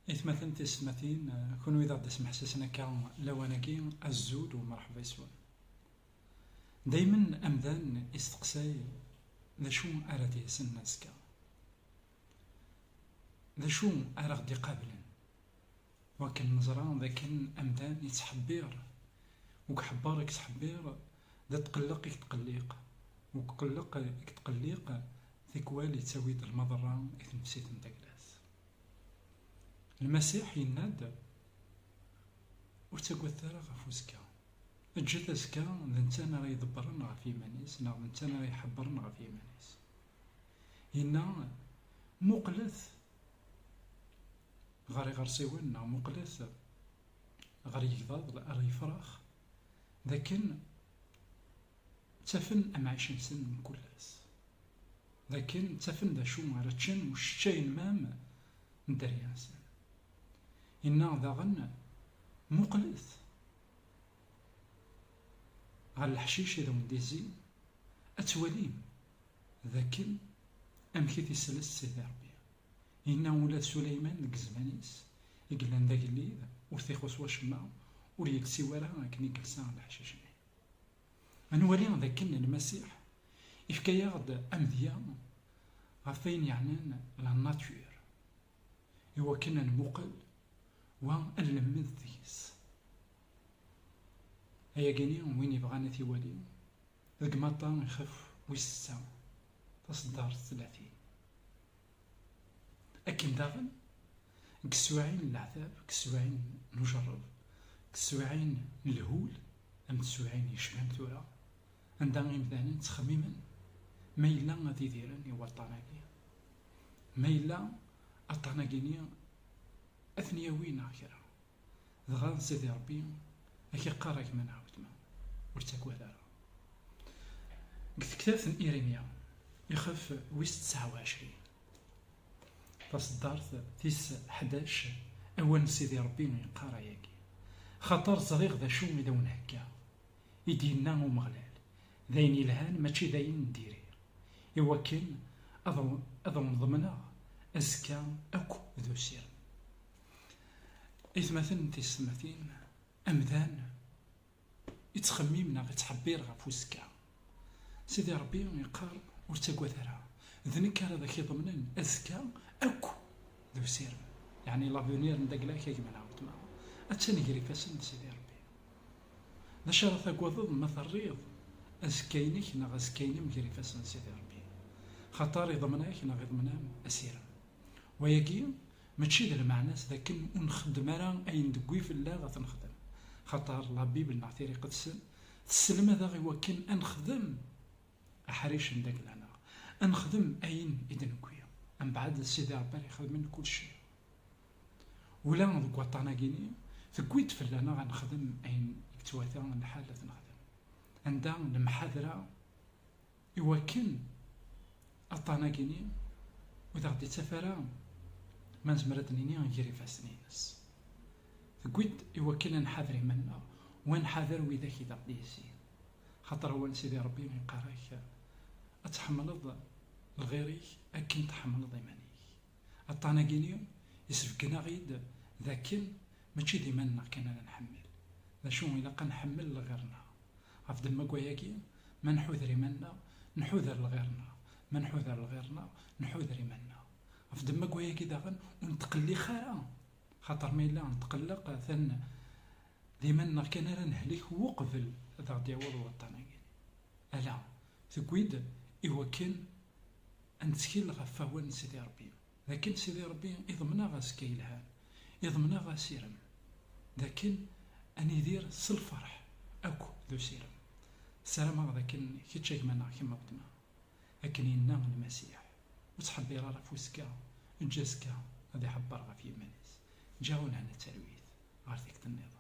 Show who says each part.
Speaker 1: إثمثن تسمثين كون إذا غدا سمح ساسنا كا لواناكي الزود ومرحبا يسوان. دايما أمذان استقساي ذا شو أرا ديس الناس كا ذا شو أرا غدي قابلن وكان نزران ذا كان أمذان يتحبير وكحبارك تحبير ذا تقلق يتقلق وكقلق يتقلق ثيكوالي تسويد المضرة إثم سيت نداكلاس. المسيح ينادى وتقوى الثرى غفوسكا الجثة سكا ذا نتانا راه يدبرن غف يمانيس نا نتانا راه يحبرن غف يمانيس ينا مقلث غاري غار سيوانا مقلث غاري يكضاض غاري يفرخ لكن تفن أم عيشن سن من كلاس لكن تفن ذا شو مارتشن وشتين مام ندريانسن إنا ذا غن مقلث غال الحشيش إذا مديزي أتوليم لكن أم كي تسلس سيدي ربي إنا ولاد سليمان ديك الزمانيس يقلان ذاك الليل وثيخوس واشما وريكسي وراه كني كلسان الحشيش أنولي ذاك المسيح إفكايا غد أمذيا غفين يعنان لا ناتور إوا كنا نمقل ونلمذ ذيس هيا كيني وين يبغانا ثيوالي ذاك ماطا يخف ويسا تصدر 30 أكن داغن كسواعين العذاب كسواعين نجرب كسواعين الهول أم تسواعين يشمام ثورا عندها غيمثالا تخميما ما إلا غادي ديرن إوا الطناكي ما إلا الطناكيني أثنيا وين كرا دغا سيدي ربي أكي قارك ما نعاود ما ورتاكوا دارا كتاب إيريميا يخف ويس 29 تصدرت تيس 11 أول سيدي ربي يقارا ياكي خاطر صغير ذا شو مدون هكا يدينا ومغلال ذاين يلهان ماشي ذاين نديري إوا كان أظن ضمنا أزكا أكو ذو سير إثمثن تسمثين أمذان يتخممنا غتحبير غفوسكا سيدي ربي يقار ورتاكوا ثرا ذنك هذا كي ضمنن أزكا أكو ذو سير يعني لافونير نداكلا كي ما نعاود ما أتاني كريفاسن سيدي ربي ذا شرط أكواض مثل الريض أزكاينك نا غزكايني مكريفاسن سيدي ربي خطار يضمناك نا غيضمنا أسيرا وياكي ماشي ذا المعناس لكن ونخدم راه أين دقوي في الله غتنخدم خطر لا بيبل نعطيري قدسن تسلم هذا غيوا كان أنخدم أحريش نداك لنا أنخدم أين إذن كويا أم بعد سيدي ربي يخدم من كل شيء ولا نضقوا طناكيني ثقويت في لنا غنخدم أين يكتواتا الحالة نخدم عندها المحاذرة إوا كان الطناكيني وإذا غدي تسافر ما نزمرت نيني غنجري فاسنينس ثقويت إوا كان نحاذر منا ونحاذر وإذا كي ديسي خاطر هو سيدي ربي من قراك أتحمل الغيري أكن تحمل ضيماني الطناكيني يسفكنا غيد ذاكن ماشي ديما كان نحمل ذا شو إلا كنحمل لغيرنا غف دما كواياكي ما نحوذر منا نحوذر لغيرنا ما نحوذر لغيرنا نحوذر منا غف دما كواياكي داغن ونتقلي خارا خاطر ما إلا نتقلق ثن ديما كان راه نهلك وقبل ذا غدي يعوض الطناكيني ألا ثكويد إوا كان أنتكيل غف فوان سيدي ربي لكن سيدي ربي يضمنا غاسكا يلهان يضمنا غاسيرم لكن أن يدير الفرح أكو ذو سيرم السلام هذا كن كي تشيك منا كيما قلنا لكن ينام المسيح وتحبي راه فوسكا جاسكا غادي يحبر غا في يمانيس جاونا هنا التلويث غير ديك النظام